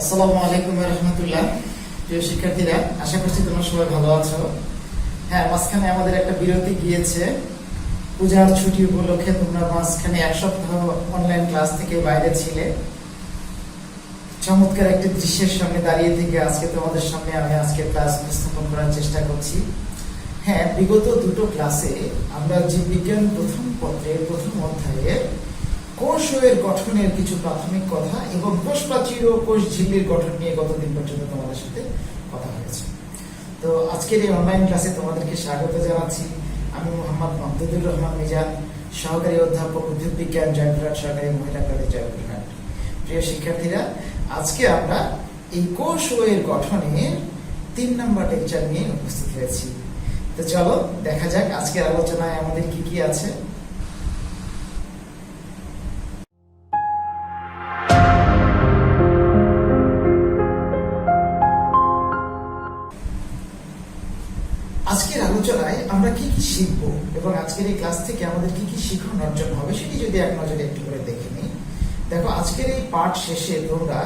আসসালামু আলাইকুম ওয়া রাহমাতুল্লাহ। প্রিয় শিক্ষার্থীরা, আশা করছি তোমরা সবাই ভালো আছো। হ্যাঁ, মাঝখানে আমাদের একটা বিরতি গিয়েছে। পূজার ছুটি উপলক্ষে তোমরা মাঝখানে এক সপ্তাহ অনলাইন ক্লাস থেকে বাইরে ছিলে। চমৎকার একটি দৃশ্যের সামনে দাঁড়িয়ে থেকে আজকে তোমাদের সামনে আমি আজকে ক্লাস উপস্থাপন করার চেষ্টা করছি। হ্যাঁ, বিগত দুটো ক্লাসে আমরা জীববিজ্ঞান প্রথম পত্রের প্রথম অধ্যায়ে কোষের গঠনের কিছু প্রাথমিক কথা এবং কোষ প্রাচীর ও কোষ ঝিল্লির গঠন নিয়ে গতদিন পর্যন্ত তোমাদের সাথে কথা হয়েছে। তো আজকের এই অনলাইন ক্লাসে তোমাদেরকে স্বাগত জানাচ্ছি। আমি মোহাম্মদ মাহমুদুর রহমান মিজান, সহকারী অধ্যাপক উদ্ভিদ বিজ্ঞান, জয়পুরহাট সরকারি মহিলা কলেজ, জয়পুরহাট। প্রিয় শিক্ষার্থীরা, আজকে আমরা এই কোষ ও এর গঠনের 3 নম্বর লেকচার নিয়ে উপস্থিত হয়েছি। তো চলো দেখা যাক আজকের আলোচনায় আমাদের কি কি আছে। আজকের আলোচনায় আমরা কি কি শিখব এবং আজকের এই ক্লাস থেকে আমাদের কি কি শিক্ষণ অর্জন হবে সেটি যদি এক নজরে একটু করে দেখে নিই। দেখো, আজকের এই পাঠ শেষে তোমরা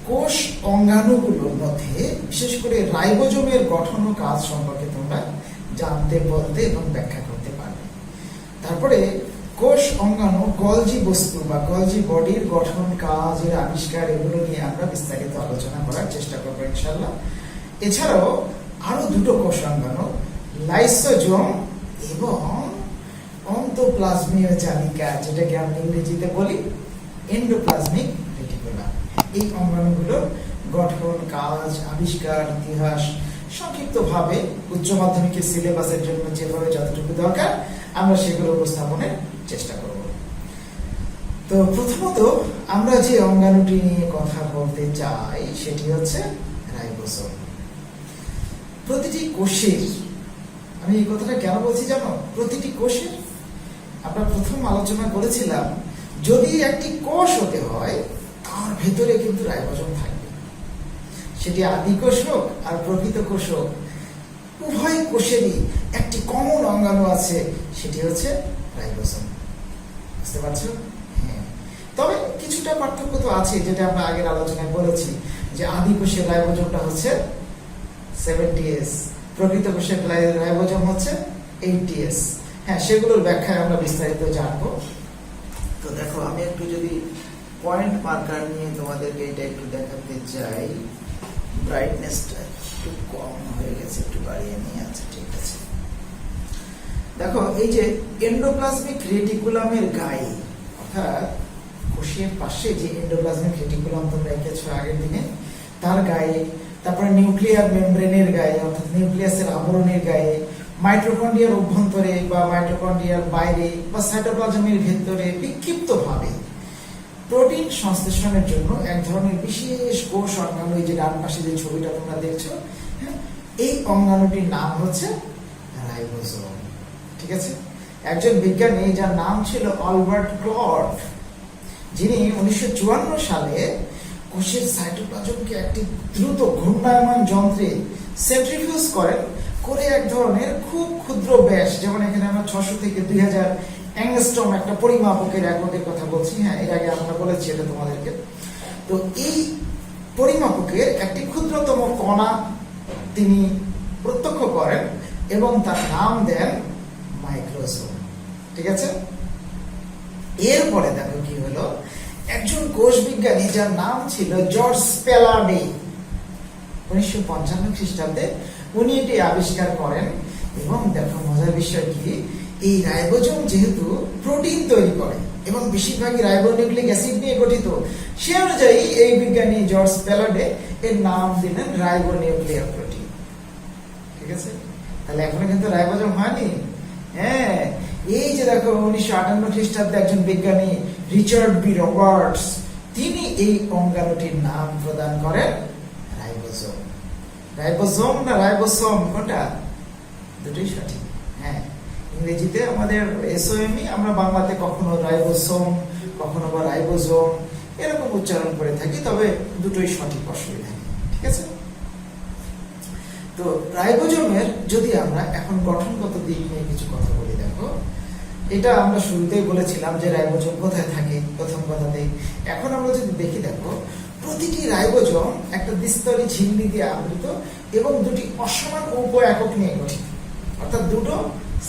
কোষ অঙ্গাণুগুলোর মধ্যে বিশেষ করে রাইবোজোমের গঠন ও কাজ সম্পর্কে তোমরা জানতে, বলতে এবং ব্যাখ্যা করতে পারবে। তারপরে কোষ অঙ্গাণু, গলজি বস্তু বা গলজি বডির গঠন, কাজের আবিষ্কার, এগুলো নিয়ে আমরা বিস্তারিত আলোচনা করার চেষ্টা করবো ইনশাআল্লাহ। এছাড়াও আরো দুটো কোষ অঙ্গাণু, লাইসোজোম এবং অন্তোপ্লাজমীয় জালিকা, যেটাকে আমরা ইংরেজিতে বলি এন্ডোপ্লাজমিক রেটিকুলাম। এই অঙ্গাণুগুলোর গঠন, কাজ, আবিষ্কার, ইতিহাস সংক্ষিপ্তভাবে উচ্চ মাধ্যমিকের সিলেবাসের জন্য যেভাবে যতটুকু দরকার আমরা সেগুলো উপস্থাপনের চেষ্টা করব। তো প্রথমত আমরা যে অঙ্গাণুটি নিয়ে কথা বলতে চাই সেটি হচ্ছে রাইবোসোম। প্রতিটি কোষের, আমি এই কথাটা কেন বলছি জানো, প্রতিটি কোষের আমরা প্রথম আলোচনা করেছিলাম যদি একটি কোষ হতে হয় তার ভেতরে কিন্তু রাইবোজোম থাকবে। সেটি আদি কোষ হোক আর প্রকৃত কোষ হোক, উভয় কোষেরই একটি কমন অঙ্গাণু আছে, সেটি হচ্ছে রাইবোজোম। বুঝতে পারছো? হ্যাঁ, তবে কিছুটা পার্থক্য তো আছে, যেটা আমরা আগের আলোচনায় বলেছি যে আদি কোষের রাইবোজোমটা হচ্ছে 70S, প্রকৃত কোষের রাইবোজোম হচ্ছে 80S। হ্যাঁ, সেগুলোর ব্যাখ্যায় আমরা বিস্তারিত জানবো। তো দেখো, আমি একটু যদি পয়েন্ট মার্কার নিয়ে তোমাদেরকে এটা একটু দেখাতে চাই। ব্রাইটনেসটা একটু কম হয়ে গেছে, একটু বাড়িয়ে নিয়ে আছে, ঠিক আছে। দেখো, এই যে এন্ডোপ্লাজমিক রেটিকুলামের গায়ে, অর্থাৎ কোষের পাশে যে এন্ডোপ্লাজমিক রেটিকুলাম তোমরা এঁকেছো আগের দিনে, তার গায়ে, তারপরে নিউক্লিয়ার মেমব্রেনের গায়ে অর্থাৎ নিউক্লিয়াসের আবরণের গায়ে, মাইটোকন্ড্রিয়ার অভ্যন্তরে বা মাইটোকন্ড্রিয়ার বাইরে বা সাইটোপ্লাজমের ভেতরে বিক্ষিপ্তভাবে প্রোটিন সংশ্লেষণের জন্য এক ধরনের বিশেষ কোষ অঙ্গাণু, এই যে ডান পাশে যে ছবিটা তোমরা দেখছো, এই অঙ্গাণুটির নাম হচ্ছে রাইবোজোম। ঠিক আছে? একজন বিজ্ঞানী যার নাম ছিল অ্যালবার্ট ক্লড, যিনি 1954 সালে কোষের সাইটোপ্লাজমকে একটি দ্রুত ঘূর্ণায়মান যন্ত্রে সেন্ট্রিফিউজ করেন, করে এক ধরনের খুব ক্ষুদ্র ব্যাস, যেমন এখানে আমরা 600 থেকে 2000 অ্যাংস্ট্রম একটা পরিমাপকের এককের কথা বলছি। হ্যাঁ, এর আগে আমরা বলেছি এটা তোমাদেরকে। তো এই পরিমাপকের একটি ক্ষুদ্রতম কণা তিনি প্রত্যক্ষ করেন এবং তার নাম দেন মাইক্রোজোম। ঠিক আছে? এরপরে দেখো কি হলো, একজন কোষ বিজ্ঞানী যার নাম ছিল জর্জ স্প্যালার্ডে, 1955 খ্রিস্টাব্দে উনি এটি আবিষ্কার করেন। এবং দেখো মজার বিষয় কি, এই রাইবোজোম যেহেতু প্রোটিন তৈরি করে এবং বেশিরভাগই রাইবোনিউক্লিক অ্যাসিড নিয়ে গঠিত, সে অনুযায়ী এই বিজ্ঞানী জর্জ স্প্যালার্ডে এর নাম দিলেন রাইবোনিউক্লিয়ার প্রোটিন। ঠিক আছে? তাহলে এখনো কিন্তু রাইবোজোম হয়নি। হ্যাঁ, এই যে দেখো 1958 খ্রিস্টাব্দে একজন বিজ্ঞানী রিচার্ড বি রবার্টস, তিনি এই অঙ্গাণুটির নাম প্রদান করেন রাইবোজোম। রাইবোজোম না রাইবোসোম, কোনটা? দুটোই সঠিক। হ্যাঁ, ইংরেজিতে আমাদের এসওএমই, আমরা বাংলাতে কখনো রাইবোসোম কখনো বা রাইবোজোম এরকম উচ্চারণ করে থাকি, তবে দুটোই সঠিক, অসুবিধা নেই। ঠিক আছে? তো রাইবোজোমের যদি আমরা এখন গঠনগত দিক নিয়ে কিছু কথা বলি, দেখো এটা আমরা শুরুতেই বলেছিলাম যে রাইবোজোম কোথায় থাকে প্রথম কথাতেই। এখন আমরা যদি দেখি, দেখো প্রতিটি রাইবোজোম একটা দ্বিস্তরী ঝিল্লি দিয়ে আবৃত এবং দুটি অসমান উপ একক নিয়ে গঠিত, অর্থাৎ দুটো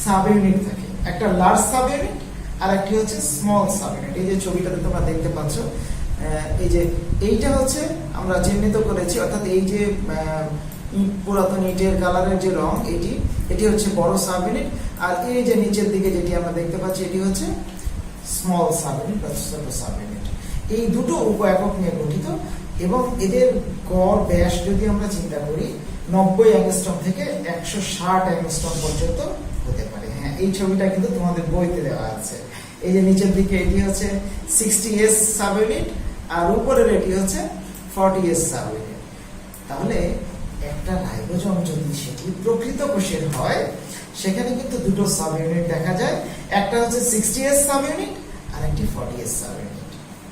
সাব ইউনিট থাকে, একটা লার্জ সাব ইউনিট আর একটি হচ্ছে স্মল সাব ইউনিট। এই যে ছবিটাতে তোমরা দেখতে পাচ্ছ, এই যে এইটা হচ্ছে আমরা চিহ্নিত করেছি, অর্থাৎ এই যে পুরাতন ইটের কালারের যে রং এটি হচ্ছে বড় সাব ইউনিট, আর এই যে নিচের দিকে যেটি আমরা দেখতে পাচ্ছি এটি হচ্ছে স্মল সাব ইউনিট বা ছোট সাব ইউনিট। এই দুটো উপ একক নিয়ে গঠিত এবং এদের গড় ব্যাস যদি আমরা চিন্তা করি 90 অ্যাংস্ট্রম থেকে 160 অ্যাংস্ট্রম পর্যন্ত হতে পারে। হ্যাঁ, এই ছবিটা কিন্তু তোমাদের বইতে দেওয়া আছে। এই যে নিচের দিকে এটি হচ্ছে 60s সাব ইউনিট আর উপরের এটি হচ্ছে 40s সাব ইউনিট। তাহলে একটা রাইবোজোম যদি সেটি প্রকৃত কোষের হয় সেখানে কিন্তু দুটো সাব ইউনিট দেখা যায়, একটা হচ্ছে 60s সাব ইউনিট আর একটি 40s সাব ইউনিট।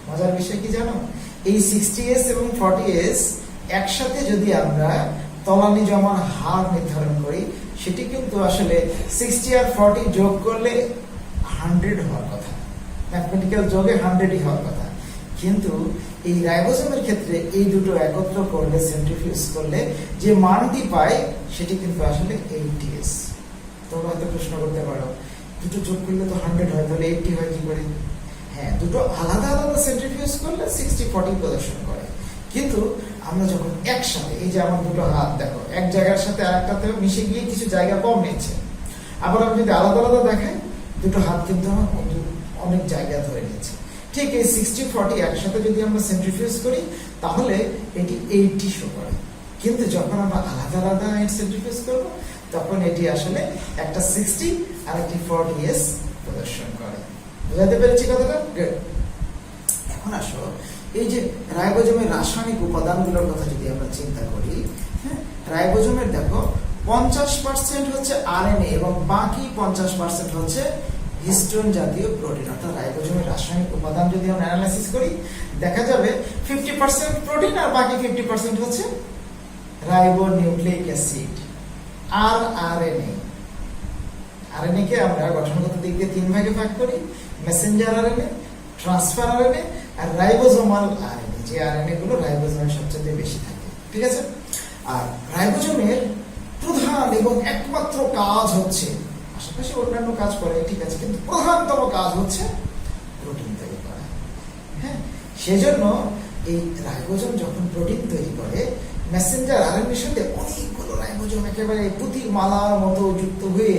মজার বিষয় কি জানো, এই 60s এবং 40s একসাথে যদি আমরা তলানি জমার হার নির্ধারণ করি সেটি কিন্তু আসলে 60 আর 40 যোগ করলে 100 হওয়ার কথা, ম্যাথমেটিক্যাল যোগে 100ই হওয়ার কথা। কিন্তু এই রাইবোজোমের ক্ষেত্রে এই দুটো একত্র করলে, সেন্ট্রিফিউজ করলে যে মানটি পাই সেটি কিন্তু আসলে 80s। তোমরা হয়তো প্রশ্ন করতে পারো দুটো যোগ করলে তো 100 হয়, তাহলে 80 হয় কি করে? হ্যাঁ, দুটো আলাদা আলাদা সেন্ট্রিফিউজ করলে 60-40 প্রদর্শন করে, কিন্তু আমরা যখন একসাথে, এই যে আমার দুটো হাত দেখো এক জায়গার সাথে আরেকটাতে মিশে গিয়ে কিছু জায়গা কম নিচ্ছে, আবার আমি যদি আলাদা আলাদা দেখাই দুটো হাত কিন্তু আমার অনেক জায়গা ধরে নিচ্ছে। ঠিক এই 60-40 একসাথে যদি আমরা সেন্ট্রিফিউজ করি তাহলে এটি 80 শো করে, কিন্তু যখন আমরা আলাদা আলাদা সেন্ট্রিফিউজ করব তখন এটি আসলে একটা 60 আর একটি 40s প্রদর্শন করে। বুঝাতে পেরেছি কথাটা? গুড। এখন আসো এই যে রাইবোজোমের রাসায়নিক উপাদানগুলোর কথা যদি আমরা চিন্তা করি, হ্যাঁ, রাইবোজোমের দেখো 50% হচ্ছে আরএনএ এবং বাকি 50% হচ্ছে হিস্টোন জাতীয় প্রোটিন। অর্থাৎ রাইবোজোমের রাসায়নিক উপাদান যদি আমরা অ্যানালাইসিস করি দেখা যাবে 50% প্রোটিন আর বাকি 50% হচ্ছে রাইবোনিউক্লিক অ্যাসিড আর আরএনএ। আরএনএ কে আমরা গঠনগত দিক দিয়ে 3 ভাগে ভাগ করি, মেসেঞ্জার আরএনএ, ট্রান্সফার আরএনএ আর রাইবোজোমাল আরএনএ, যে আরএনএ গুলো রাইবোজোমের সবচেয়ে বেশি থাকে। ঠিক আছে? আর রাইবোজোমের প্রধান এবং একমাত্র কাজ হচ্ছে, আশেপাশে অন্যান্য কাজ করে ঠিক আছে, কিন্তু প্রধানতম কাজ হচ্ছে প্রোটিন তৈরি করা। হ্যাঁ, সেজন্য এই রাইবোজোম যখন প্রোটিন তৈরি করে মেসেঞ্জার আরএনএর সাথে অনেকগুলো রাইবোজোম একেবারে পুতির মালার মতো যুক্ত হয়ে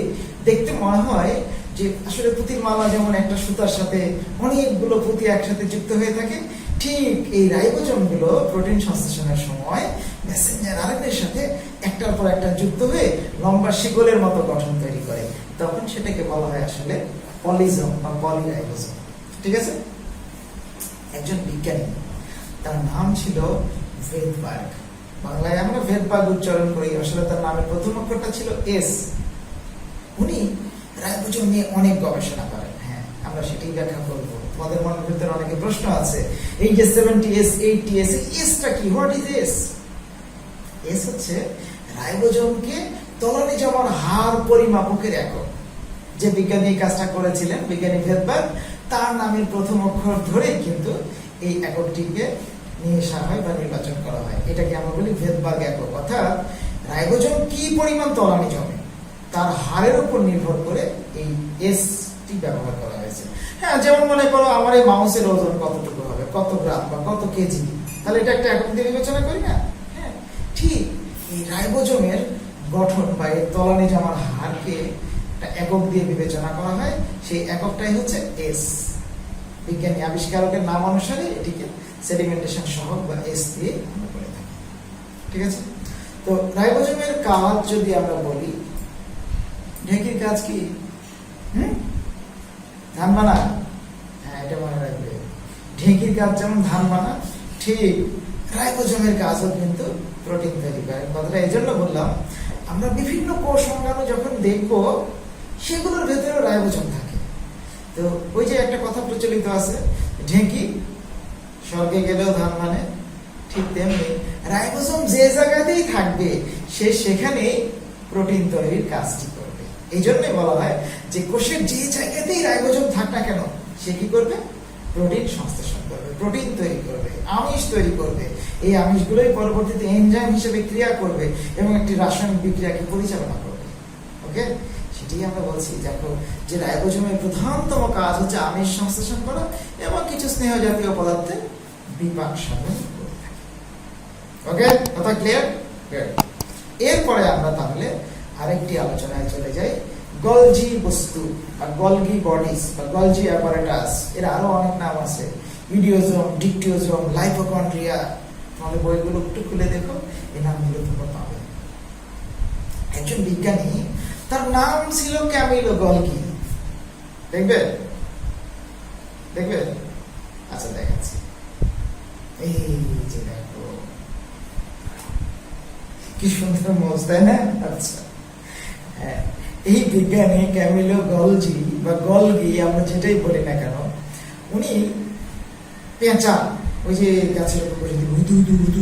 দেখতে মনে হয় যে আসলে পুতির মালা যেমন একটা সুতার সাথে অনেকগুলো পুঁতি একসাথে যুক্ত হয়ে থাকে, ঠিক এই রাইবোজোম গুলো প্রোটিন সংশ্লেষণের সময় মেসেঞ্জার আরএনএর সাথে একটার পর একটা যুক্ত হয়ে লম্বা শিকলের মতো গঠন তৈরি করে, তখন সেটাকে বলা হয় আসলে পলিজোম বা পলিরাইবোজোম। ঠিক আছে? একজন বিজ্ঞানী, তার নাম ছিল ভেদবার্গ, বাংলায় আমরা ভেদবার্গ উচ্চারণ করি, আসলে তার নামের প্রথম অক্ষরটা ছিল এস। উনি রাইবোজোম নিয়ে অনেক গবেষণা করেন। হ্যাঁ, আমরা সেটাই ব্যাখ্যা করবো। তোমাদের মনের ভিতরে অনেকে প্রশ্ন আছে, এই যে 70s 80s, এসটা কি? What is S? এস হচ্ছে রাইবোজোমকে তলানি জমার হার পরিমাপকের একক। যে বিজ্ঞানী এই কাজটা করেছিলেন, বিজ্ঞানী ভেদবার্গ, তার নামের প্রথম অক্ষর ধরেই কিন্তু এই এককটিকে নিয়ে আসা হয় বা নির্বাচন করা হয়। এটাকে আমরা বলি ভেদবার্গ একক। অর্থাৎ রাইবোজোম কি পরিমাণ তলানি জমে তার হারের উপর নির্ভর করে এই এসটি ব্যবহার করা হয়েছে। হ্যাঁ, যেমন মনে করো আমার এই মাউসের ওজন কতটুকু হবে, কত গ্রাম বা কত কেজি, তাহলে এটা একটা একক দিয়ে বিবেচনা করি না? হ্যাঁ, ঠিক এই রাইবোজোমের গঠন বা এর তলানি জমার হারকে একটা একক দিয়ে বিবেচনা করা হয়, সেই এককটাই হচ্ছে এস। বিজ্ঞানী আবিষ্কারকের নাম অনুসারে এটিকে সেডিমেন্টেশন সহগ বা এস দিয়ে আমরা বলে থাকি। ঠিক আছে? তো রাইবোজোমের কাজ যদি আমরা বলি, ঢেঁকির কাজ কি? ধান বানা। হ্যাঁ, এটা মনে রাখবে, ঢেঁকির কাজ যেমন ধান বানা, ঠিক রাইবোজোমের কাজও কিন্তু প্রোটিন তৈরি করে। কথাটা এই জন্য বললাম, আমরা বিভিন্ন কোষ অঙ্গাণু যখন দেখবো সেগুলোর ভেতরে রাইবোজোম থাকে। তো ওই যে একটা কথা প্রচলিত আছে, ঢেঁকি স্বর্গে গেলেও ধান মানে, ঠিক তেমনি রাইবোজোম যে জায়গাতেই থাকবে সে সেখানেই প্রোটিন তৈরির কাজটি করবে। এই জন্যই বলা হয় যে কোষের যে জায়গাতেই রাইবোজোম থাক না কেন সে কি করবে? প্রোটিন সংশ্লেষণ করবে, প্রোটিন তৈরি করবে, আমিষ তৈরি করবে। এই আমিষগুলোই পরবর্তীতে এনজাইম হিসেবে ক্রিয়া করবে এবং একটি রাসায়নিক বিক্রিয়াকে পরিচালনা করবে। ওকে, সেটি আমরা বলছি দেখো যে রাইবোজোমের প্রধানতম কাজ হচ্ছে আমিষ সংশ্লেষণ করা এবং কিছু স্নেহ জাতীয় পদার্থে বিপাক সাধন করে থাকে। ওকে, কথা ক্লিয়ার? এরপরে আমরা তাহলে আরেকটি আলোচনায় চলে যাই, গলজি বস্তু বা গলগি বডিজ বা গলজি অ্যাপারেটাস। এর আরো অনেক নাম আছে, ইডিওজোম, ডিকটিওজোম, লাইপোকন্ড্রিয়া। তাহলে বইগুলো একটু খুলে দেখো, এই নামগুলো তোমরা পাবে। একজন বিজ্ঞানী, তার নাম ছিল ক্যামিলো গলগি। দেখবে দেখবে আচ্ছা দেখাচ্ছি, এই যে দেখো কি সুন্দর মোজ, তাই না? আচ্ছা হ্যাঁ, এই বিজ্ঞানী ক্যামিলো গলজি বা গলগি আমরা যেটাই বলি না কেন, উনি পেঁচা, ওই যে গাছের উপর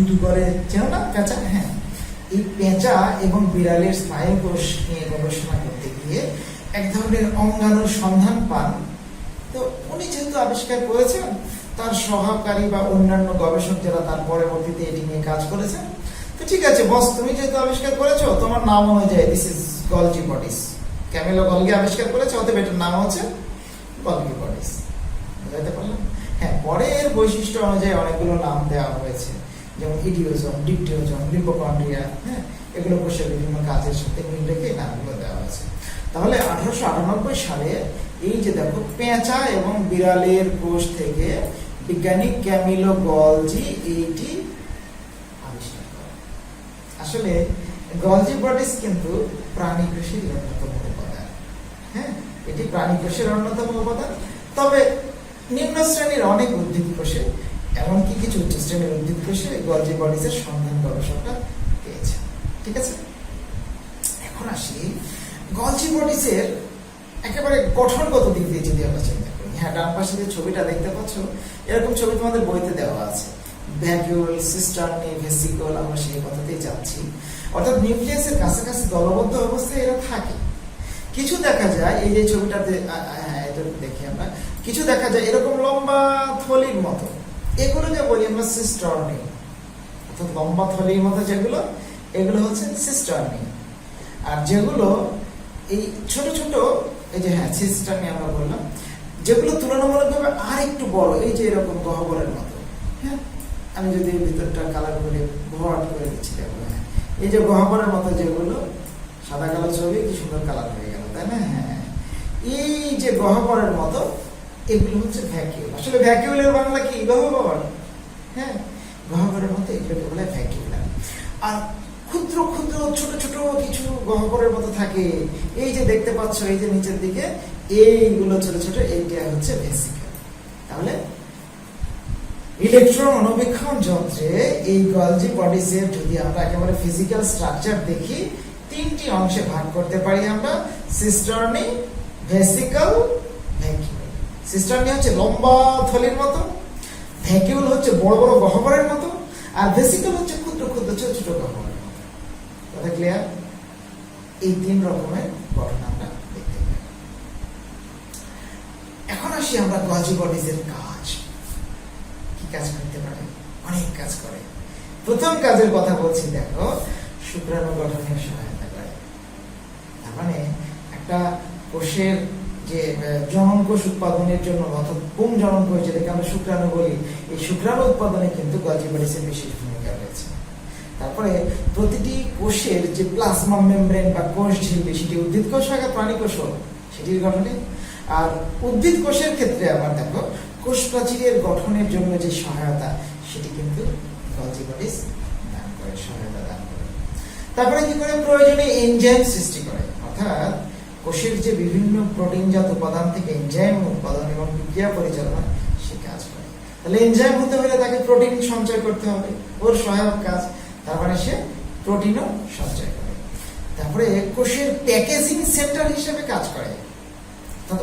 উদু করে, চেনো না পেঁচা? হ্যাঁ, এই পেঁচা এবং বিড়ালের স্নায়ু কোষ নিয়ে গবেষণা করতে গিয়ে এক ধরনের অঙ্গাণুর সন্ধান পান। তো উনি যেহেতু আবিষ্কার করেছেন, তার সহকারী বা অন্যান্য গবেষক যারা তার পরবর্তীতে এটি নিয়ে কাজ করেছেন, তো ঠিক আছে বস, তুমি যেহেতু আবিষ্কার করেছো, তোমার নাম অনুযায়ী this is Golgi bodies. Camilo Golgi আবিষ্কার করেছে, অতএব এটার নাম হচ্ছে গলগি বডিস। বুঝাতে পারলাম? হ্যাঁ, পরে এর বৈশিষ্ট্য অনুযায়ী অনেকগুলো নাম দেওয়া হয়েছে, যেমন ইডিওজোম, ডিকটিওজোম, লিপোকন্ড্রিয়া। হ্যাঁ, এগুলো কোষের বিভিন্ন কাজের সাথে মিল রেখে নামগুলো দেওয়া হয়েছে। তাহলে 1898 সালে এই যে দেখো পেঁচা এবং বিড়ালের কোষ থেকে বিজ্ঞানী ক্যামিলো গলজি এইটি আবিষ্কার করেন। আসলে গলজি বডিস কিন্তু প্রাণী কোষের অন্যতম উপাদান। হ্যাঁ, এটি প্রাণী কোষের অন্যতম উপাদান। তবে নিম্ন শ্রেণীর অনেক উদ্ভিদ কোষে, এমনকি কিছু উচ্চ শ্রেণীর উদ্ভিদ কোষে গলজি বডিসের সন্ধান গবেষকরা পেয়েছে। ঠিক আছে, এখন আসি গলজি বডিসের একেবারে গঠনগত দিক দিয়ে যদি আমরা চিন্তা করি। হ্যাঁ, ডান পাশে যে ছবিটা দেখতে পাচ্ছ, এরকম ছবি তোমাদের বইতে দেওয়া আছে। ভ্যাকিউল, সিস্টার্নি, ভেসিকল, আমরা সেই কথাতেই যাচ্ছি। অর্থাৎ নিউক্লিয়াসের কাছাকাছি দলবদ্ধ অবস্থায় এরা থাকে। কিছু দেখা যায়, এই যে ছবিটাতে এটা দেখি আমরা, কিছু দেখা যায় এরকম লম্বা থলির মতো, এগুলোকে বলি আমরা সিস্টার্নি। অর্থাৎ লম্বা থলির মতো যেগুলো, এগুলো হচ্ছে সিস্টার্নি। আর যেগুলো এই ছোট ছোট, এই যে হ্যাঁ সিস্টার্নি আমরা বললাম, যেগুলো তুলনামূলকভাবে আর একটু বড়, এই যে এরকম গহ্বরের মতো। হ্যাঁ, আমি যদি ভিতরটা কালার করে ভরাট করে দিচ্ছি, দেখো হ্যাঁ, এই যে গহ্বরের মতো যেগুলো, সাদা কালো ছবি কি সুন্দর কালার হয়ে গেল, তাই না? হ্যাঁ, এই যে গহ্বরের মতো, এগুলো হচ্ছে ভ্যাকিউল। আসলে ভ্যাকিউলের বাংলা কি? গহ্বর। হ্যাঁ, গহ্বরের মতো এগুলোকে বলে ভ্যাকিউল। আর ক্ষুদ্র ক্ষুদ্র ছোট ছোট কিছু গহ্বরের মতো থাকে, এই যে দেখতে পাচ্ছ, এই যে নিচের দিকে এইগুলো ছোট ছোট, এইটা হচ্ছে ভেসিকল। তাহলে ইলেকট্রন অণুবীক্ষণ যন্ত্রে এই গলজি বডিসের যদি আমরা একেবারে ফিজিক্যাল স্ট্রাকচার দেখি, তিনটি অংশে ভাগ করতে পারি আমরা, সিস্টার্নি, ভেসিকল, ভ্যাকিউল। সিস্টার্নি হচ্ছে লম্বা থলির মতো, ভ্যাকিউল হচ্ছে বড় বড় গহ্বরের মতো, আর ভেসিকল হচ্ছে ক্ষুদ্র ক্ষুদ্র ছোট ছোট গহ্বরের মতো। কথা ক্লিয়ার? এই তিন রকমের গঠন আমরা দেখতে পাই। এখন আসি আমরা গলজি বডিসের কাজ। কি কাজ করতে পারে? অনেক কাজ করে। প্রথম কাজের কথা বলছি, দেখো, শুক্রাণু গঠনের সহায়তা করে। তার মানে একটা কোষের যে জনন কোষ উৎপাদনের জন্য, অর্থাৎ পুং জনন কোষ যেটাকে আমরা শুক্রাণু বলি, এই শুক্রাণু উৎপাদনে কিন্তু গলজি বডিসের বিশেষ ভূমিকা রয়েছে। তারপরে প্রতিটি কোষের যে প্লাজমা মেমব্রেন বা কোষ ঝিল্লি, সেটি উদ্ভিদ কোষ হোক আর প্রাণী কোষ হোক, সেটির গঠনে। আর উদ্ভিদ কোষের ক্ষেত্রে আবার দেখো, কোষ প্রাচীরের গঠনের জন্য যে সহায়তা, সেটি কিন্তু গলজি বডিস দান করে, সহায়তা দান করে। তারপরে কি করে? প্রয়োজনীয় এনজাইম সৃষ্টি করে। অর্থাৎ কোষের যে বিভিন্ন প্রোটিনজাত উপাদান থেকে এনজাইম উৎপাদন এবং বিক্রিয়া পরিচালনা, সে কাজ করে। তাহলে এনজাইম হতে হলে তাকে প্রোটিন সঞ্চয় করতে হবে, ওর সহায়ক কাজ। তারপরে সে প্রোটিনও সঞ্চয় করে। তারপরে কোষের প্যাকেজিং সেন্টার হিসেবে কাজ করে।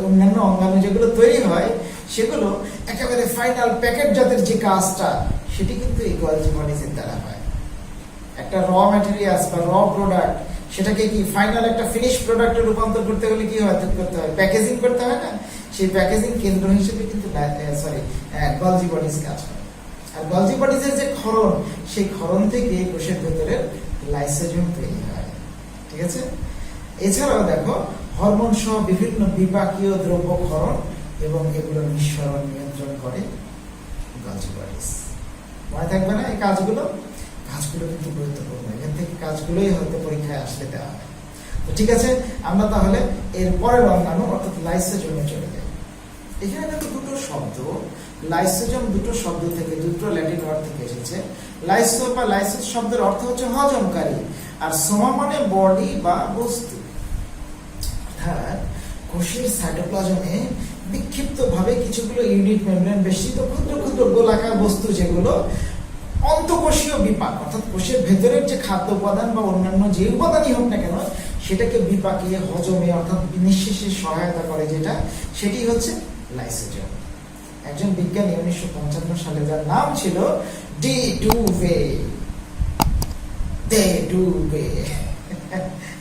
অন্যান্য অঙ্গাণু যেগুলো তৈরি হয়, সেগুলো একেবারে ফাইনাল প্যাকেট জাতের যে কাজটা, সেটি কিন্তু এই গলজি বডিসের দ্বারা হয়। একটা র ম্যাটেরিয়ালস বা র প্রোডাক্ট, সেটাকে কি ফাইনাল একটা ফিনিশ প্রোডাক্টে রূপান্তর করতে হলে কি করতে হয়, প্যাকেজিং করতে হয় না? সেই প্যাকেজিং কেন্দ্র হিসেবে কিন্তু গলজি বডিজ কাজ করে। আর গলজি বডিজের যে ক্ষরণ, সেই ক্ষরণ থেকে কোষের ভেতরের লাইসোজোম তৈরি হয়। ঠিক আছে? এছাড়াও দেখো হরমোন সহ বিভিন্ন বিপাকীয় দ্রব্য ক্ষরণ এবং এগুলোর নিঃসরণ নিয়ন্ত্রণ করে গলজি বডিজ। মনে থাকবে না এই কাজগুলো কিন্তু গুরুত্বপূর্ণ। এখান থেকে কাজগুলোই হয়তো পরীক্ষায় আসলে দেওয়া হয়। তো ঠিক আছে, আমরা তাহলে এর পরের অঙ্গাণু অর্থাৎ লাইসোজোমে চলে যাই। এখানে দেখো দুটো শব্দ, লাইসোজোম দুটো শব্দ থেকে, দুটো ল্যাটিন ওয়ার্ড থেকে এসেছে। লাইসো বা লাইসোস শব্দের অর্থ হচ্ছে হজমকারী, আর সোমা মানে বডি বা বস্তু। অর্থাৎ কোষের সাইটোপ্লাজমে বিক্ষিপ্ত ভাবে কিছুগুলো ইউনিট মেমব্রেন বেষ্টিত ক্ষুদ্র ক্ষুদ্র গোলাকার বস্তু, যেগুলো অন্তঃকোষীয় বিপাক অর্থাৎ কোষের ভেতরের যে খাদ্য উপাদান বা অন্যান্য যে উপাদানই হোক না কেন সেটাকে বিপাকিয়ে হজমে অর্থাৎ নিঃশেষে সহায়তা করে, যেটা সেটি হচ্ছে লাইসোজোম। একজন বিজ্ঞানী 1955 সালে, যার নাম ছিল ডি ডুভে,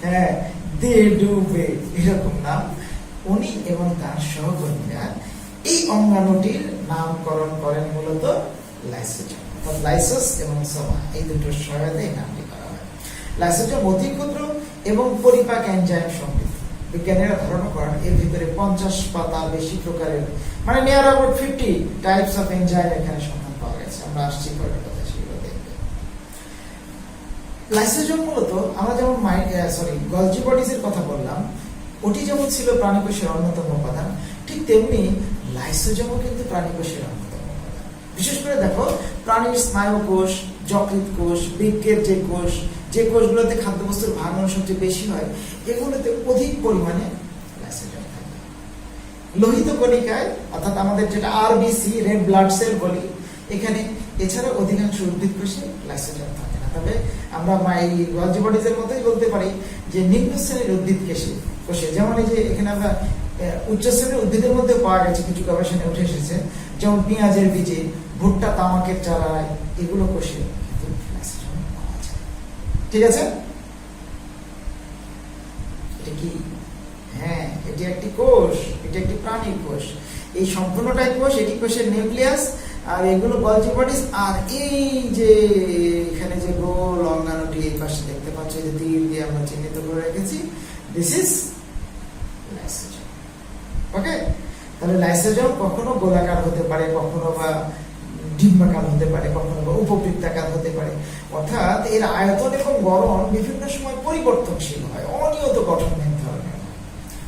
হ্যাঁ ডি ডুভে এরকম নাম, উনি এবং তার সহকর্মীরা এই অঙ্গাণুটির নামকরণ করেন মূলত লাইসোজোম। লাইসোস এবং সোমা এই দুটোর সহায়তায় নামটি করা হয়। লাইসোজোম অতি ক্ষুদ্র এবং পরিপাক এনজাইম সমৃদ্ধ। বিজ্ঞানীরা ধারণা করেন এর ভিতরে 50 বা তার বেশি প্রকারের, মানে near about 50 types of enzyme এখানে সন্ধান পাওয়া গেছে। আমরা আসছি পরের কথা, সেগুলো দেখব। লাইসোজোম মূলত আমরা যেমন গলজি বডিজের কথা বললাম, ওটি যেমন ছিল প্রাণীকোষের অন্যতম উপাদান, ঠিক তেমনি লাইসোজোমও কিন্তু প্রাণীকোষের অন্যতম উপাদান। বিশেষ করে দেখো প্রাণীর স্নায়ু কোষ, যকৃৎ কোষ, বৃক্কের যে কোষগুলোতে খাদ্যবস্তুর ভাঙন সবচেয়ে বেশি হয়, এগুলোতে অধিক পরিমাণে লাইসোজোম থাকে। লোহিত কণিকায় অর্থাৎ আমাদের যেটা আরবিসি, রেড ব্লাড সেল বলি, এখানে এছাড়া অধিকাংশ উদ্ভিদ কোষে লাইসোজোম থাকে না। তবে আমরা গলজি বডিজের মতোই বলতে পারি যে নিম্ন শ্রেণীর উদ্ভিদ কোষে, যেমন এই যে এখানে আমরা উচ্চ শ্রেণীর উদ্ভিদের মধ্যে পাওয়া গেছে, কিছু গবেষণায় উঠে এসেছে, যেমন পেঁয়াজের বীজে, ভুট্টা, তামাকের চারায়, এগুলো কোষে লাইসোজোম পাওয়া যায়। ঠিক আছে? এটা কি? হ্যাঁ, এটি একটি কোষ, এটি একটি প্রাণীর কোষ। এই সম্পূর্ণটাই কোষ, এটি কোষের নিউক্লিয়াস, আর এগুলো গলজি বডিজ। আর এই যে এখানে যে গোল অঙ্গাণুটি এই পাশে দেখতে পাচ্ছ, যে তীর দিয়ে আমরা চিহ্নিত করে রেখেছি, দিস ইজ লাইসোজোম। ওকে, তাহলে লাইসোজোম কখনো গোলাকার হতে পারে, কখনো বা ডিম্বাকার হতে পারে, কখনো বা উপবৃত্তাকার হতে পারে। অর্থাৎ এর আয়তন এবং গড়ন বিভিন্ন সময় পরিবর্তনশীল হয়, অনিয়ত গঠনের ধরনের হয়।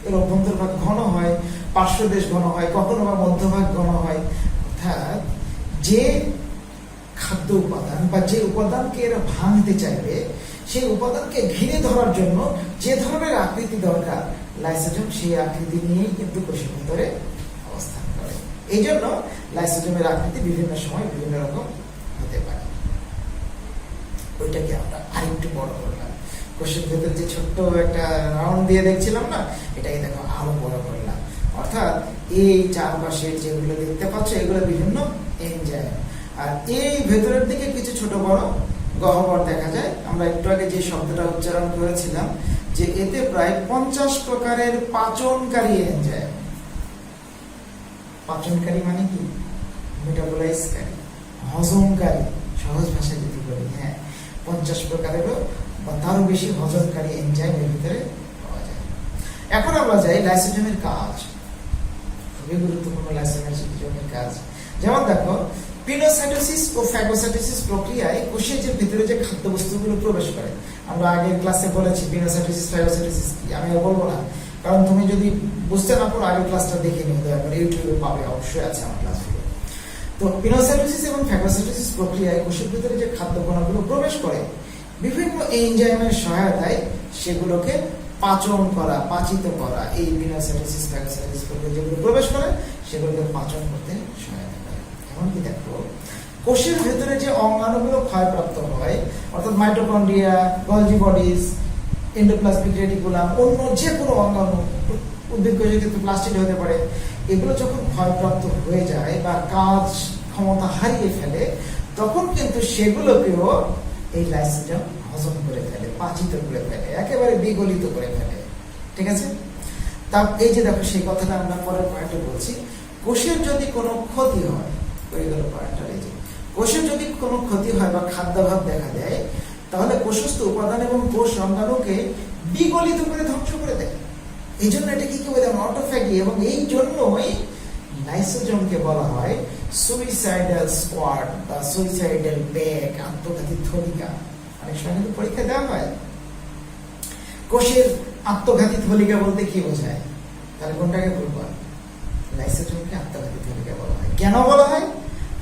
এর অভ্যন্তরভাগ ঘন হয়, পার্শ্বদেশ ঘন হয়, কখনো বা মধ্যভাগ ঘন হয়। অর্থাৎ যে খাদ্য উপাদান বা যে উপাদানকে এরা ভাঙতে চাইবে, সেই উপাদানকে ঘিরে ধরার জন্য যে ধরনের আকৃতি দরকার, লাইসোজোম সেই আকৃতি নিয়েই কিন্তু কোষের ভিতরে অবস্থান করে। এই জন্য লাইসোজোমের আকৃতি বিভিন্ন সময় বিভিন্ন রকম হতে পারে। ওইটাকে আমরা আরেকটু বড় করলাম, কোষের ভেতরে যে ছোট্ট একটা রাউন্ড দিয়ে দেখছিলাম না, এটাকে দেখো আরো বড় করলাম। অর্থাৎ এই চারপাশে যেগুলো দেখতে পাচ্ছ, এগুলো বিভিন্ন এনজাইম, আর এই ভেতরের দিকে কিছু ছোট বড় গহ্বর দেখা যায়। আমরা একটু আগে যে শব্দটা উচ্চারণ করেছিলাম, যে এতে প্রায় 50 প্রকারের পাচনকারী এনজাইম। পাচনকারী মানে কি? মেটাবলাইজকারী, হজমকারী, সহজ ভাষায় যদি বলি। হ্যাঁ, 50 প্রকারেরও বা তারও বেশি হজমকারী এনজাইম এর ভিতরে পাওয়া যায়। এখন আমরা যাই লাইসোজোমের কাজ। খুবই গুরুত্বপূর্ণ লাইসোজোমের কাজ। যেমন দেখো, পিনোসাইটোসিস ও ফ্যাগোসাইটোসিস প্রক্রিয়ায় কোষের যে ভিতরে যে খাদ্যবস্তুগুলো প্রবেশ করে, আমরা আগের ক্লাসে বলেছি পিনোসাইটোসিস ফ্যাগোসাইটোসিস কি, আমি আর বলবো না, কারণ তুমি যদি বুঝতে না পারো আগের ক্লাসটা দেখে নিও, দয়া করে ইউটিউবে পাবে, অবশ্যই আছে আমার ক্লাসগুলো। তো পিনোসাইটোসিস এবং ফ্যাগোসাইটোসিস প্রক্রিয়ায় কোষের ভিতরে যে খাদ্য কণাগুলো প্রবেশ করে, বিভিন্ন এনজাইমের সহায়তায় সেগুলোকে পাচন করা, পাচিত করা, এই পিনোসাইটোসিস ফ্যাগোসাইটোসিস প্রক্রিয়া যেগুলো প্রবেশ করে সেগুলোকে পাচন করতে সহায়তা করে। এমনকি দেখো, কোষের ভেতরে যে অঙ্গাণুগুলো ক্ষয়প্রাপ্ত হয়, অর্থাৎ mitochondria, Golgi bodies, endoplasmic reticulum, অন্য যে কোনো অঙ্গাণু, উদ্ভিদ কোষের ক্ষেত্রে প্লাস্টিড হতে পারে, এগুলো যখন ক্ষয়প্রাপ্ত হয়ে যায় বা কাজ ক্ষমতা হারিয়ে ফেলে, তখন কিন্তু সেগুলোকেও এই লাইসোজোম হজম করে ফেলে, পাচিত করে ফেলে, একেবারে বিগলিত করে ফেলে। ঠিক আছে? তা এই যে দেখো সেই কথাটা আমরা পরের পয়েন্টে বলছি, কোষের যদি কোনো ক্ষতি হয়, হয়ে গেল পয়েন্টটা, এই যে কোষের যদি কোনো ক্ষতি হয় বা খাদ্যাভাব দেখা দেয়, তাহলে কোষস্থ উপাদান এবং কোষ অঙ্গাণুকে বিগলিত করে ধ্বংস করে দেয়। এই জন্য এটাকে কি বলে, অটোফ্যাগি। এবং এই জন্যই লাইসোজোমকে বলা হয় সুইসাইডাল স্কোয়াড বা সুইসাইডাল ব্যাগ, আত্মঘাতী থলিকা। অনেক সময় কিন্তু পরীক্ষা দেওয়া হয়। কোষের আত্মঘাতী থলিকা বলতে কি বোঝায়? তাহলে কোনটাকে বলবো? লাইসোজোমকে আত্মঘাতী থলিকা বলা হয়। কেন বলা হয়?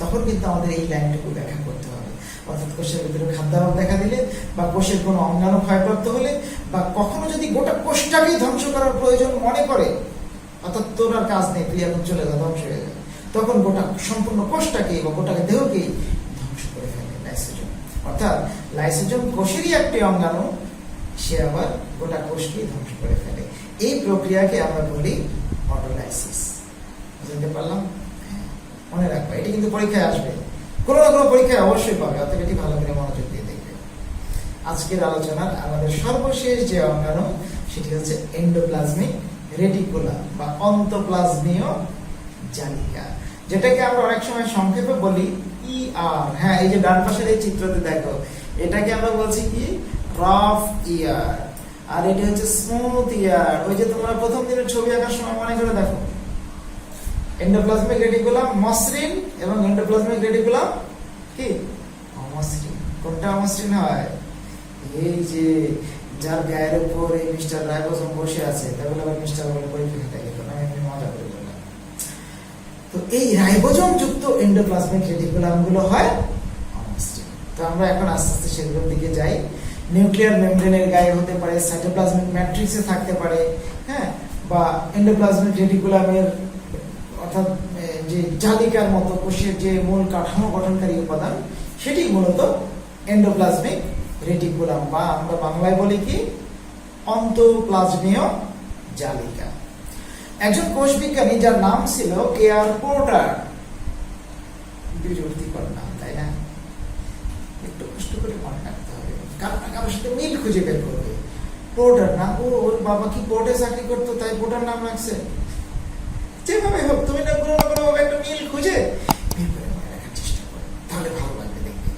তখন কিন্তু আমাদের এই লাইনটুকু ব্যাখ্যা করতে হবে। অর্থাৎ কোষের ভিতরে খাদ্যাভাব দেখা দিলে, বা কোষের কোনো অঙ্গাণু ক্ষয়প্রাপ্ত হলে, বা কখনো যদি গোটা কোষটাকেই ধ্বংস করার প্রয়োজন মনে করে, অর্থাৎ তোর আর কাজ নেই, তুই এখন চলে যা, ধ্বংস হয়ে যায়, তখন গোটা সম্পূর্ণ কোষটাকে বা গোটা দেহকেই ধ্বংস করে ফেলে লাইসোজোম। অর্থাৎ লাইসোজোম কোষেরই একটি অঙ্গাণু, সে আবার গোটা কোষকেই ধ্বংস করে ফেলে। এই প্রক্রিয়াকে আমরা বলি অটোলাইসিস। বুঝতে পারলাম? মনে রাখবা, এটি কিন্তু পরীক্ষায় আসবে, কোনো না কোনো পরীক্ষায় অবশ্যই পাবে, অর্থাৎ এটি ভালো করে মনোযোগ দিয়ে দেখবে। আজকের আলোচনার আমাদের সর্বশেষ যে অঙ্গাণু, সেটি হচ্ছে এন্ডোপ্লাজমিক রেটিকুলাম বা অন্তঃপ্লাজমীয় জালিকা, যেটাকে আমরা অনেক সময় সংক্ষেপে বলি ER। হ্যাঁ, এই যে ডান পাশের এই চিত্রতে দেখো, এটাকে আমরা বলছি কি, রাফ ER, আর এটি হচ্ছে স্মুথ ER। ওই যে তোমরা প্রথম দিনের ছবি আঁকার সময় মনে করে দেখো, এন্ডোপ্লাজমিক রেটিকুলাম মসৃণ এবং এন্ডোপ্লাজমিক রেটিকুলাম কি, অমসৃণ। কোনটা অমসৃণ হয়? এই যে যার গায়ের উপর এই মিস্টার রাইবোসোম বসে আছে, তাহলে আবার মিস্টার বলে পরীক্ষা খাতা গেল না, এমনি মজা করে বললাম। তো এই রাইবোসোম যুক্ত এন্ডোপ্লাজমিক রেটিকুলাম গুলো হয় অমসৃণ। তো আমরা এখন আস্তে আস্তে সেগুলোর দিকে যাই। নিউক্লিয়ার মেমব্রেনের গায়ে হতে পারে, সাইটোপ্লাজমিক ম্যাট্রিক্সে থাকতে পারে, হ্যাঁ, বা এন্ডোপ্লাজমিক রেটিকুলামের অর্থাৎ যে জালিকার মতো কোষের যে মূল কাঠামো গঠনকারী উপাদান, সেটি মূলত এন্ডোপ্লাজমিক রেটিকুলাম, বা আমরা বাংলায় বলি কি, অন্তঃপ্লাজমীয় জালিকা। একজন কোষ বিজ্ঞানী যার নাম ছিল KR পোর্টার, বিরক্তিকর নাম, তাই না? একটু কষ্ট করে মনে রাখতে হবে, কারণ কারোর সাথে মিল খুঁজে বের করবে। পোর্টার না, ওর বাবা কি পোর্টে চাকরি করতো, তাই পোর্টার নাম রাখছে। যেভাবে হোক তুমি না কোনো না কোনো একটা মিল খুঁজে বের করে মনে রাখার চেষ্টা করো, তাহলে ভালো লাগবে দেখবে।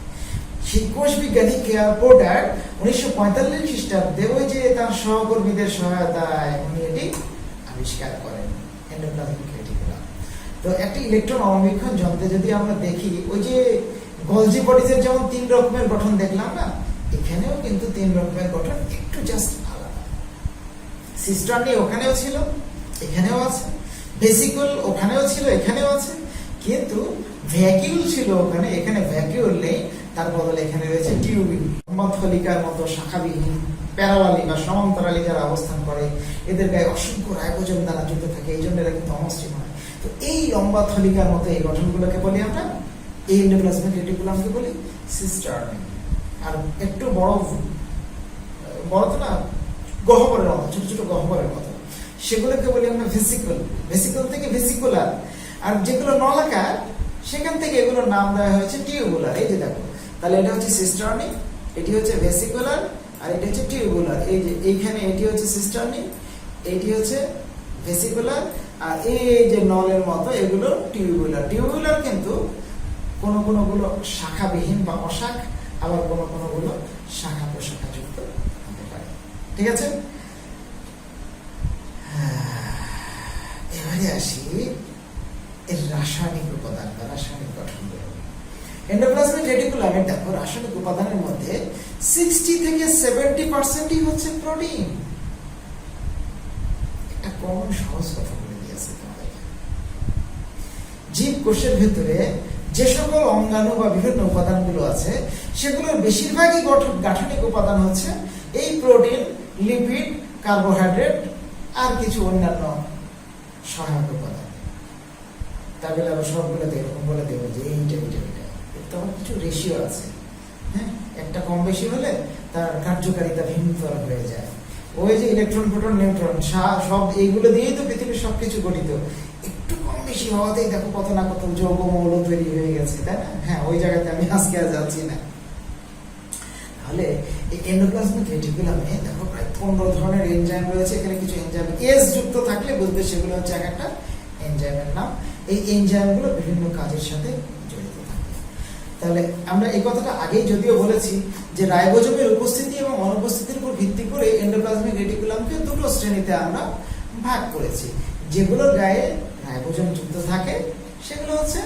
সেই কোষ বিজ্ঞানী KR পোর্টার 1945 খ্রিস্টাব্দে ওই যে তার সহকর্মীদের সহায়তায় উনি এটি আবিষ্কার করেন, এন্ডোপ্লাজমিক রেটিকুলাম। তো একটি ইলেকট্রন অণুবীক্ষণ যন্ত্রে যদি আমরা দেখি, ওই যে গলজি বডিজের যেমন 3 রকমের গঠন দেখলাম না, এখানেও কিন্তু 3 রকমের গঠন, একটু জাস্ট আলাদা। সিস্টার্নি ওখানেও ছিল, এখানেও আছে। ভেসিকল ওখানেও ছিল, এখানেও আছে। কিন্তু ভ্যাকিউল ছিল ওখানে, এখানে ভ্যাকিউল নেই, তার বদলে এখানে রয়েছে টিউবিং। থলিকার মতো শাখাবিহীন প্যারালালি বা সমান্তরালি যারা অবস্থান করে, এদের গায়ে অসংখ্য রাইবোজোম দ্বারা যুক্ত থাকে, এই জন্য এরা কিন্তু অমসৃণ হয়। তো এই লম্বা থলিকার মতো এই গঠনগুলোকে বলি আমরা, এই এন্ডোপ্লাজমিক রেটিকুলামকে বলি সিস্টার্নি। আর একটু বড় তো না, গহ্বরের মতো, ছোট ছোট গহ্বরের মতো, সেগুলোকে বলি আমরা ভেসিকল। ভেসিকল থেকে ভেসিকুলার। আর যেগুলো নলাকার, সেখান থেকে এগুলোর নাম দেওয়া হয়েছে টিউবুলার। এই যে দেখো, তাহলে এটা হচ্ছে সিস্টার্নি, এটি হচ্ছে ভেসিকুলার, আর এটি হচ্ছে টিউবুলার। এই যে এইখানে এটি হচ্ছে সিস্টার্নি, এটি হচ্ছে ভেসিকুলার, আর এই যে নলের মতো এগুলো টিউবুলার। টিউবুলার কিন্তু কোনগুলো শাখাবিহীন বা অশাখ, আবার কোনগুলো শাখা প্রশাখা যুক্ত হতে পারে। ঠিক আছে? এবারে আসি এর রাসায়নিক উপাদান বা রাসায়নিক গঠন। এন্ডোপ্লাজমিক রেটিকুলামের দেখো রাসায়নিক উপাদানের মধ্যে 60 থেকে 70% হচ্ছে প্রোটিন। একটা কমন সহজ কথা বলে দিয়েছে তোমাদেরকে। জীবকোষের ভেতরে যে সকল অঙ্গাণু বা বিভিন্ন উপাদানগুলো আছে, সেগুলোর বেশিরভাগই গাঠনিক উপাদান হচ্ছে এই প্রোটিন, লিপিড, কার্বোহাইড্রেট আর কিছু অন্যান্য সহায়ক উপাদান। তাহলে আবার সবগুলোতে এরকম বলে দেবো যে এইটা তখন কিছু রেশিও আছে। হ্যাঁ, একটা কম বেশি হলে তার কার্যকারিতা ভিন্নতর হয়ে যায়। ওই যে ইলেকট্রন, প্রোটন, নিউট্রন সব এইগুলো দিয়েই তো পৃথিবীর সবকিছু গঠিত। একটু কম বেশি হওয়াতেই দেখো কত না কত যৌগ মৌল তৈরি হয়ে গেছে, তাই না? হ্যাঁ, ওই জায়গাতে আমি আজকে আর যাচ্ছি না। তাহলে এই এন্ডোপ্লাজমিক রেটিকুলামে দেখো প্রায় 15 ধরনের এনজাইম রয়েছে। এখানে কিছু এনজাইম এস যুক্ত থাকলে বুঝবে সেগুলো হচ্ছে এক একটা এনজাইমের নাম। এই এনজাইমগুলো বিভিন্ন কাজের সাথে জড়িত থাকে। তাহলে আমরা এই কথাটা আগেই যদিও বলেছি যে রাইবোজোমের উপস্থিতি এবং অনুপস্থিতির উপর ভিত্তি করে এন্ডোপ্লাজমিক রেটিকুলামকে দুটো শ্রেণীতে আমরা ভাগ করেছি। যেগুলোর গায়ে রাইবোজোম যুক্ত থাকে সেগুলো হচ্ছে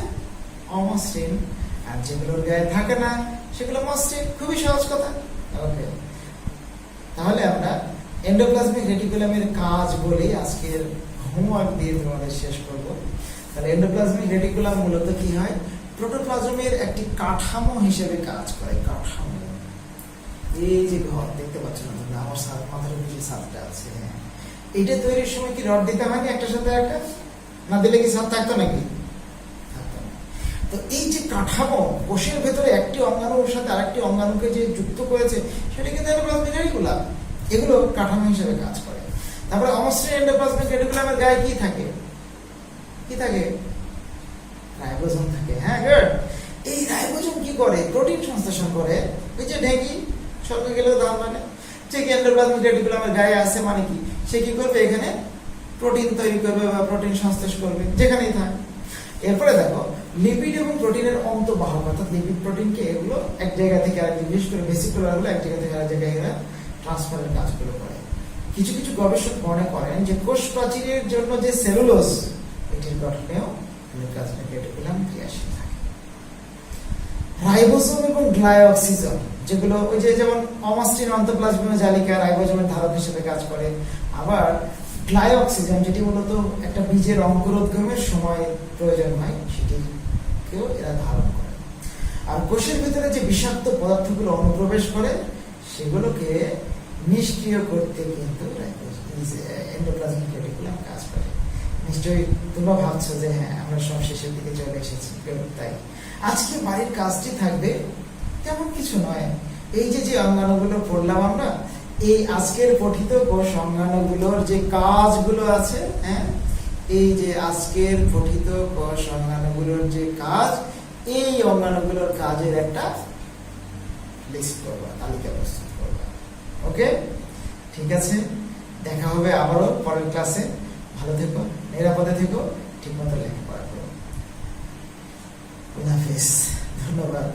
অমসৃণ, আর যেগুলোর গায়ে থাকে না সেগুলো মসৃণ। খুবই সহজ কথা। ওকে, তাহলে আমরা এন্ডোপ্লাজমিক রেটিকুলামের কাজ বলে আজকের হোমওয়ার্ক দিয়ে তোমাদের শেষ করব। তাহলে এন্ডোপ্লাজমিক রেটিকুলাম মূলত কি হয়, প্রোটোপ্লাজমের একটি কাঠামো হিসেবে কাজ করে। কাঠামো, এই যে ঘর দেখতে পাচ্ছ না তোমরা, আমার মাথার উপরে যে ছাদটা আছে, হ্যাঁ, এটা তৈরির সময় কি রড দিতে হয়নি একটার সাথে একটা? না দিলে কি ছাদ থাকতো নাকি? তো এই যে কাঠামো, কোষের ভেতরে একটি অঙ্গাণুর সাথে আরেকটি অঙ্গাণুকে যে যুক্ত করেছে সেটা কিন্তু এন্ডোপ্লাজমিক রেটিকুলাম। এগুলো কাঠামো হিসেবে কাজ করে। তারপরে অমসৃণ এন্ডোপ্লাজমিক রেটিকুলামের গায়ে কি থাকে? কি থাকে? রাইবোজোম থাকে। হ্যাঁ, গুড। এই রাইবোজোম কি করে? প্রোটিন সংশ্লেষণ করে। এই যে ঢেঁকি স্বর্গে গেলেও দাম মানে, যে এন্ডোপ্লাজমিক রেটিকুলামের গায়ে আছে মানে কি, সে কি করবে? এখানে প্রোটিন তৈরি করবে বা প্রোটিন সংশ্লেষ করবে যেখানেই থাকে। এরপরে দেখো লিপিড এবং প্রোটিনের অন্তঃবাহক, অর্থাৎ লিপিড প্রোটিনকে এগুলো এক জায়গা থেকে আরেক, বিশেষ করে ভেসিকুলারগুলো এক জায়গা থেকে আরেক জায়গায় এরা ট্রান্সফারের কাজগুলো করে। কিছু কিছু গবেষক মনে করেন যে কোষ প্রাচীরের জন্য যে সেলুলোজ, এটির গঠনেও এন্ডোপ্লাজমিক রেটিকুলাম ক্রিয়াশীল থাকে। রাইবোজোম এবং গ্লাইঅক্সিজোম, যেগুলো ওই যে যেমন অমসৃণ অন্তঃপ্লাজমীয় জালিকা রাইবোজোমের ধারক হিসেবে কাজ করে, আবার গ্লাইঅক্সিজেন যেটি মূলত একটা বীজের অঙ্কুরোদ্গমের সময় প্রয়োজন হয় সেটিকেও এরা ধারণ করে। আর কোষের ভিতরে যে বিষাক্ত পদার্থগুলো অনুপ্রবেশ করে সেগুলোকে নিষ্ক্রিয় করতে কিন্তু এন্ডোপ্লাজমিক রেটিকুলাম কাজ করে। নিশ্চয়ই তোমরা ভাবছো যে হ্যাঁ, আমরা সব শেষের দিকে চলে এসেছি। তাই আজকে বাড়ির কাজটি থাকবে তেমন কিছু নয়। এই যে যে অঙ্গাণুগুলো পড়লাম আমরা, এই আজকের পঠিত কোষ অঙ্গাণুগুলোর যে কাজগুলো আছে, হ্যাঁ, এই যে আজকের পঠিত কোষ অঙ্গাণুগুলোর যে কাজ, এই অঙ্গাণুগুলোর কাজের একটা লিস্ট করবা, তালিকা প্রস্তুত করবা। ওকে, ঠিক আছে, দেখা হবে আবারও পরের ক্লাসে। ভালো থেকো, নিরাপদে থেকো, ঠিক মতো লেখাপড়া করো। খুদা হাফেজ, ধন্যবাদ।